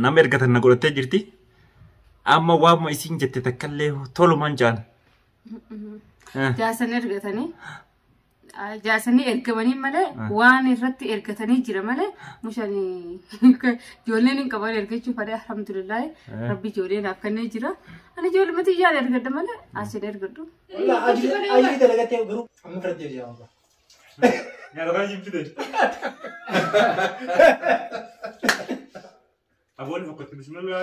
nama ergatan na godhattee jirti. Amma waamuma isiin jette takkallee tolumaan jaan. Jaasanii ergatanii. Jaasanii ergamanii malee waan irratti ergatanii jira malee mushanii ijoolleen hin qaban ergachuu fadhaa alhamdulillah rabbi ijoolleen akkannee jira. Ani ijoollee mati ijaan ergadda malee asiin ergaddu. Ayyi dalagattee garuu amma fudhattee jiraama. Nyaata jibsite. Aboon fokkatti bismillah.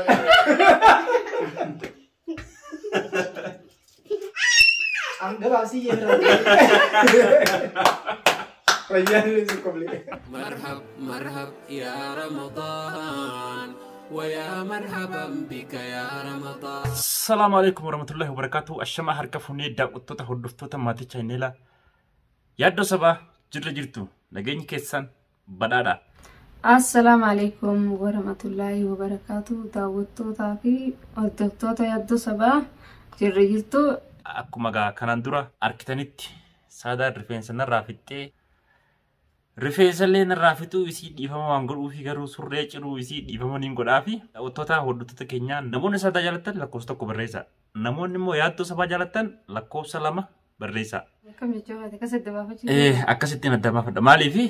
Anggap asih ya. مرحب مرحب يا رمضان ويا مرحبا بك يا رمضان. السلام عليكم ورحمة الله وبركاته. الشمع هركفوني داقوتو هدفتو تماتي چاينيلا يادو سبا جرجرتو نگين كيسان بدادا. السلام عليكم ورحمة الله وبركاته. داوتو تافي هدفتو يادو سبا جرجرتو. Akkuma gaa kanaan dura arkitanitti saadaan rifeensa narraa fixxee rifeensallee narraa fixuu isii dhiifama waan godhuufi garuu surree ciruu isii dhiifama niin godhaafi daawwattoota hordoftoota keenyaa namoonni saadaa jaalattan lakkoofsa tokko barreessaa. Namoonni immoo yaaddoo sabaa jaalattan lakkoofsa 2 barreessaa. Akkasittiin adda baafadha. Maaliifi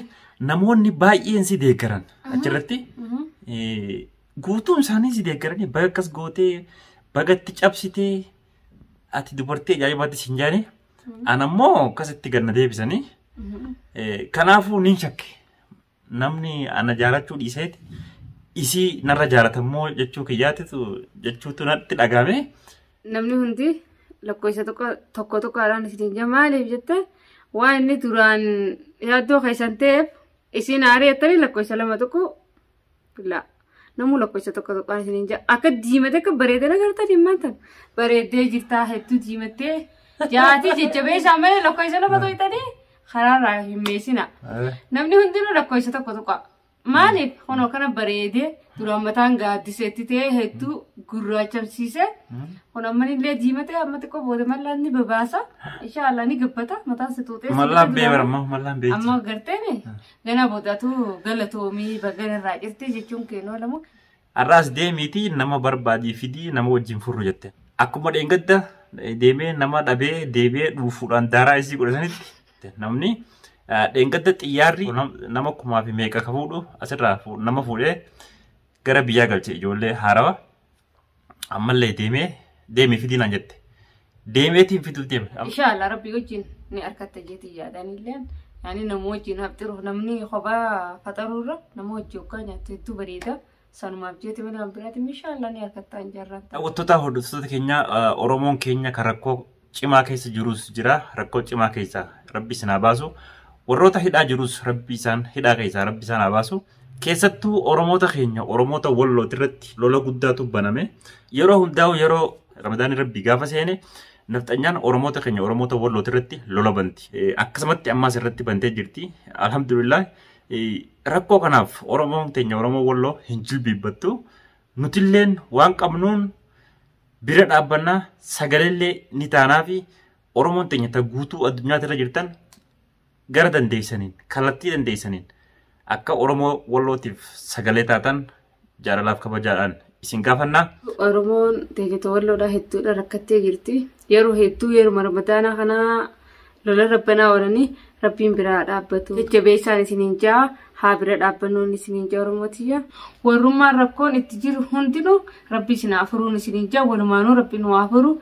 namoonni baay'een si deeggaran achirratti guutuun isaanii si deeggaranii baga akkas gootee bagatti cabsitee ati dubartii ajaa'ibaatti siin jaani anammoo akkasitti ganna deebisanii kanaafuu nin shakke namni ana jaalachuu dhiiseeti isii narra jaalatammoo jechuu kiyyaatitu jechuutu natti dhagahame. Namni hundi lakkoofsa tokko alaan isin jaa maaliif jette waan inni duraan yaaddoo keessan ta'eef isin aareettanii lakkoofsa 2 tokko la. Namu lakkoofsa tokko isin jaa akka diimate akka bareedee agartan himman tan bareedee jirtaa hedduu diimattee jaatii jajjabeessaa malee lakkoofsa 2 to'itanii karaarraa hin meesina. Namni hundinuu lakkoofsa tokko maaliif honoo kana bareedee duraan mataan gaaddiseetti ta'ee hedduu gurraachamsiise honoo ammanillee diimatee amma xiqqoo booda mallaan ni babaasa inshaallah ni gabbata mataan si tuutee mallaan beebarama mallaan beekti amma garteemi gana boodatu galatoomii bagana irraa jirti jechuun kennoo lamu. Arraas deemiiti nama barbaadii fidii nama wajjin furru jette akkuma dheengadda deemee nama dhabee deebee dhuufuudhaan daaraa isii godhatanitti namni dheengadda xiyyaarri nama kumaa fi meeqa ka fuudhu asirraa nama fuudhee gara biyyaa galche ijoollee haarawa ammallee deemee fidiinaan jette deemeetiin fiduuf deeme. Inshaallah rabbi wajjin ni harkatta jeetii yaadanillee yaani nama wajjin hafxiruuf namni kophaa faxaruurra nama wajjin hoggaa nyaattu hedduu bareeda sanumaaf jeeti mana biraatiif inshaallah ni harkattaa hin jarraan. Daawwattoota hordoftoota keenya Oromoon keenya kan rakkoo cimaa keessa jirus jira rakkoo cimaa keessa rabbi isin haa baasu. Warroota hidhaa jirus rabbi isaan hidhaa keessaa rabbi isaan haa baasu. Keessattuu Oromoota keenya Oromoota Wallootti irratti lola guddaatu baname. Yeroo hundaa'u yeroo Ramadaanni rabbi gaafa seene nafxanyaan Oromoota keenya Oromoota Wallootti irratti lola banti. Akkasumatti ammaas irratti bantee jirti. Alhamdulillah rakkoo kanaaf Oromoon keenya Oromoo Walloo hin jilbiibbattu. Nutilleen waan qabnuun bira dhaabbannaa sagaleellee ni taanaa fi Oromoon keenya ta guutuu addunyaatti irra jirtan gara dandeessaniin kallattii dandeessaniin akka Oromoo Wallootiif sagalee taatan jaalalaaf kabajaadhaan isin gaafannaa. Oromoon teessoo Walloodhaa hedduudha rakkattee jirti. Yeroo hedduu yeroo Ramadaanaa kanaa lola rabbanaa oolanii rabbiin biraa dhaabbatu. Jajjabeessaan isiniin jaa haa bira dhaabbannoon isiniin jaa Oromootiyya. Warrummaan rakkoon itti jiru hundinuu rabbi isin afuruun isiniin jaa walumaanuu rabbiin waa afuru.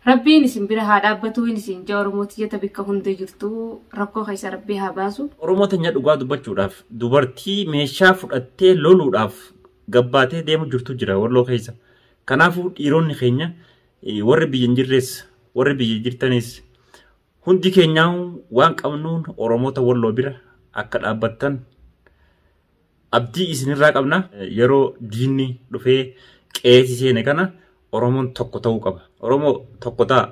Rabbiin isin bira haa dhaabbatu isin jaa Oromootiyya tabikka hunda jirtu rakkoo keessa rabbii haa baasu. Oromoota nya dhugaa dubbachuudhaaf dubartii meeshaa fudhattee loluudhaaf gabbaatee deemu jirtu jira Walloo keessa. Kanaafuu dhiironni keenya warri biyya hin jirres warri biyya jirtanis hundi keenyaa waan qabnuun Oromoota Walloo bira akka dhaabbattan abdii isinirraa qabna. Yeroo diinni dhufee qeesii seene kana Oromoon tokko ta'uu qaba. Oromoo tokko ta'a.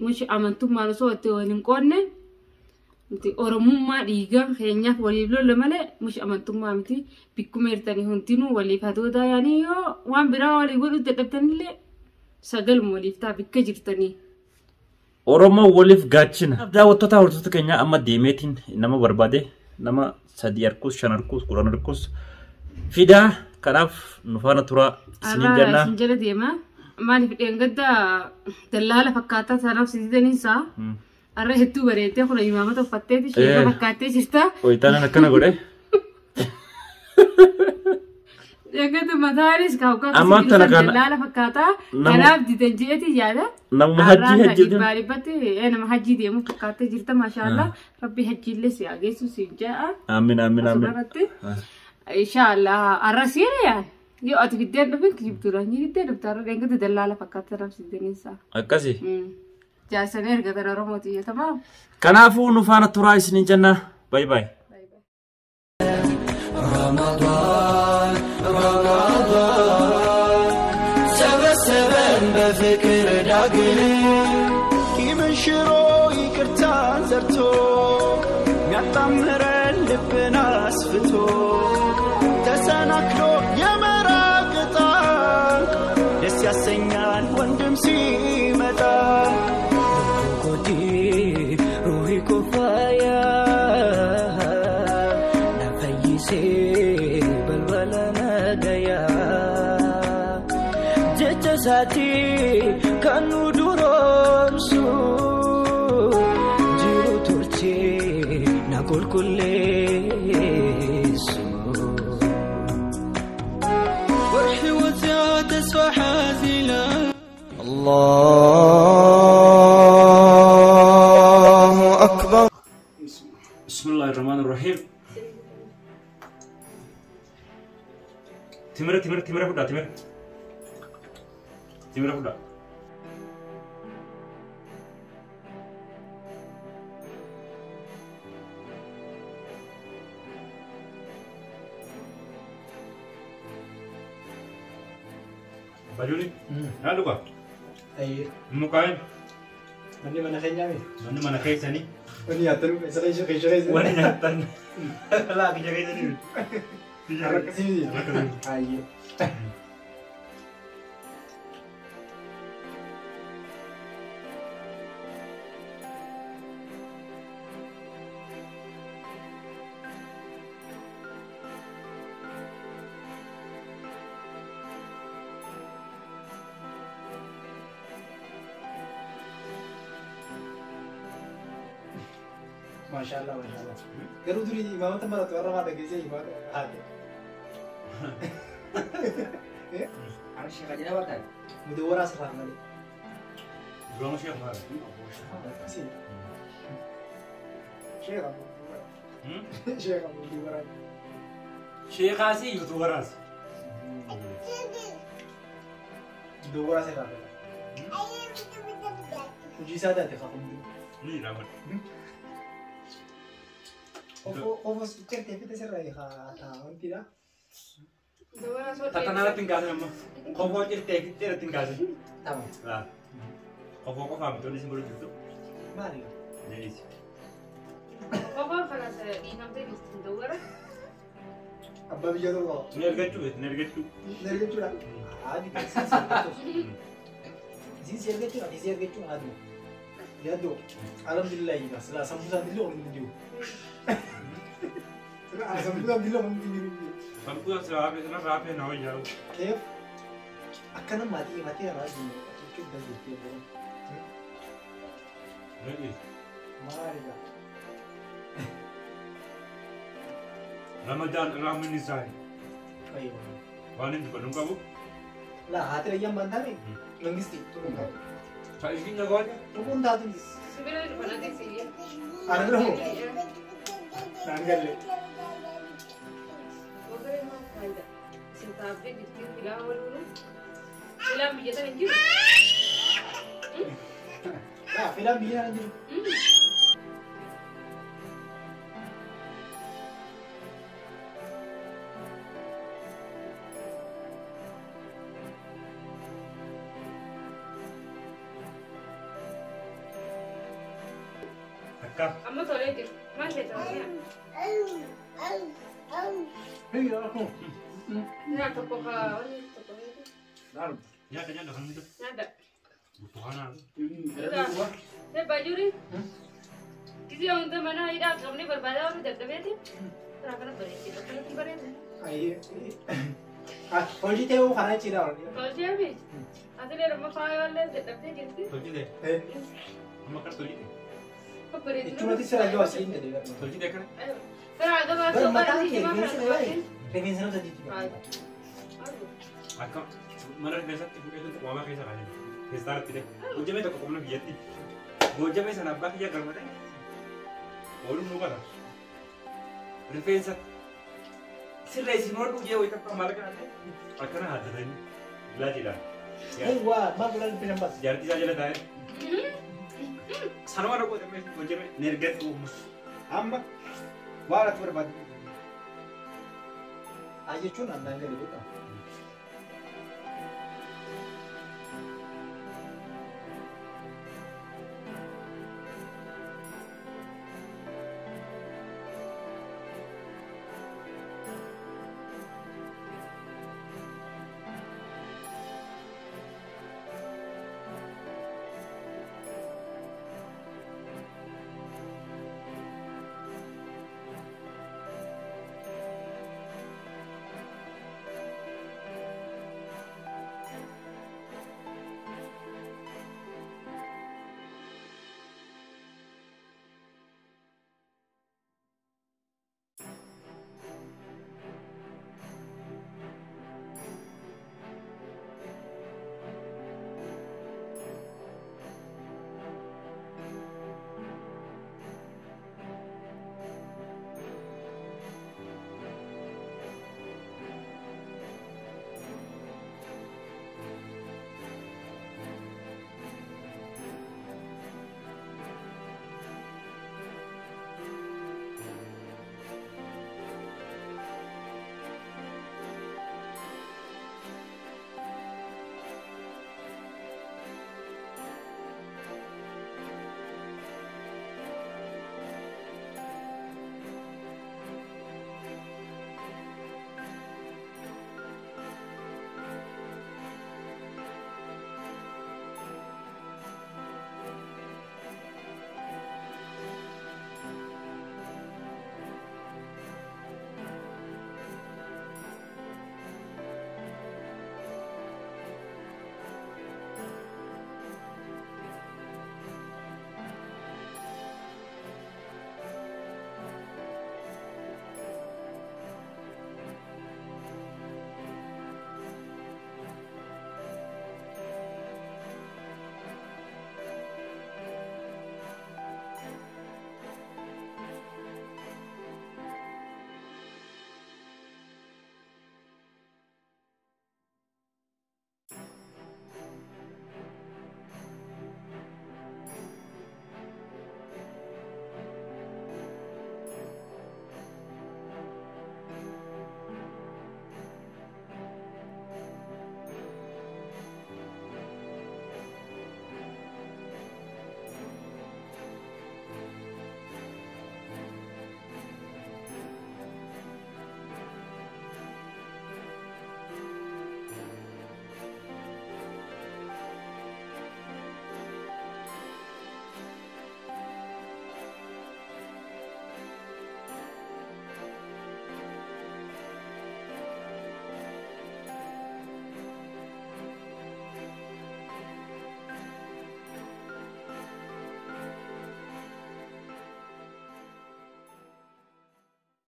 Mushi amantummaan osoo itti waliin qoodne Oromummaa dhiigaa keenyaaf waliif lola malee mushi amantummaa miti bikkuma hirtanii hundinuu waliif hatootaa yaanii yoo waan biraa waliif godhu dadhabtanillee sagaluma waliif ta'a bikka jirtanii. Oromoo waliif gaachina. Daawwattoota hordoftoota keenyaa amma deemeetiin nama barbaade nama 3 arkus 5 arkus 10 arkus fidaa kanaaf nu faana tura isiniin jenna. Isin jala deema. Maaliif dheengadda dallaala fakkaataa sanaaf siisaniinsa. Arra hedduu bareeddee kun imaamata uffatteeti sheeka fakkaattee jirta. Wayitaanan akkana godhe. Dheengadda mataanis Amma tana kana- dallaala fakkaataa kanaaf didan jeeti yaada. Nama hajjii hajjeetin. Baalibbatti nama hajjii deemu fakkaattee jirta maashaallah. Rabbi hajjiillee si hageessu si ja'a. Aamin aamin aamin. Asumarratti inshallah arra siire yaa. Yoo ati biddeen dhufin kijibtuudha. Ni biddeen dhufta arra dheengadda dallaala fakkaataa sanaaf siisaniinsa. Akkasi. Jaasanii ergatan Oromooti tamaa. Kanaafuu nu faana turaa isiniin jenna. Bye bye. رمضان سبسبن بفكر داقل كيمن شرو يكرتان زرتو ميعطمر اللبنا اسفتو تسانكلو يمراقطا دس ياسنيال وندم سيمتا قدي روحي كفايا Jajasati kanu duromsu jiru turche na kulkulesu warhi wazat asfahazila Allahu akbar Bismillahirrahmanirrahim. Timira fuda timira. Timira fuda. Bajuli? Nadu ka? Ayo. Mukain? Mandi mana kayaknya nih? Mana mana kayak sini? Mandi atur, saya kayak. Wani nyatan. Lah kerja kayak sini. Arah ke sini. Ayo. Masyaallah, masyaallah. Garu duri imam tambah tu orang ada kerja imam ada. Harus kerja apa kan? Mudah orang serang kali. Belum siap lah. Sih. Syekh kamu. Syekh kamu di orang. Syekh kasih YouTuber as. Dua orang serang. Uji sadar deh kamu. Ni ramat. Kau cek TV tu serang ya, tidak? Tata nala tinggal sama. Kau mau cerita kita tinggal. Tahu. Lah. Kau paham tu di sini itu. Mari. Jadi. Kau kalau imam tu dua orang. Abah bijak tu kau. Nergetu. Dari itu lah. Adi kan sih sergetu, adi sergetu adu. Dia tu. Alhamdulillah ini setelah sambutan dulu orang itu. Sambutan dulu orang itu. Sampai sekarang rapi nawa jauh. Kef? Akan mati lagi. Cukup dah gitu. Jadi. Mari dah. Ramadan Nisai. Ayo. Wanin tu kadung kamu? Lah hati lagi yang bantar ni. Nangis ti. Tunggu kau. Saya ingin jaga aja. Tunggu dah tu. Sebenarnya mana tak sih? Ada dulu. Nanggal le. Oke mah ada. Sintabde gitu bilang dulu. Bilang bijak tu juga. Nah, film biar aja. Akka. Kamu soleh tu. Mana tu? Hei, aku. Nah, toko kau ni toko itu. Dalam. Ya kerja dah kan itu. Nada. Butuhan aku. Saya baju ni. Kisi orang tu mana ida kamu ni berbada orang jatuh bete. Terapa nak beri? Kita perlu beri. Ayo. Hojii ta'uu kanaa ciidhaa warra. Tolchee fi ati dheerummaa faaya wallee dadhabdee jirti. Tolchite. Amma akkana tolchite. Ichumatti sira yoo asii hin jedhee. Tolchite akkana. Firaa gabaa Bara sobbaa mataan isii kee cimaa rifeensa fira baay'ee rifeensa nama sadiitti baay'ee. Akka mana rifeensatti fuudhee uumamaa keessa kaa'e. Keessaatti de. Hojjamee tokko qomna biyyatti. Hojjamee sana abbaa kiyyaa galmate. Ooluu nu qala. Rifeensa sirra isin hodhu jee wayita akka maal kana ta'e akkana haaddatanii laajiidhaan. Waa maal godhan rifeensa baas. Jaartii isaa jala taa'e. Sanuma dhaqoo ta'e hojjamee neergatti uumma. Amma waan ati barbaadu. Jechuun annaan galee beekamu.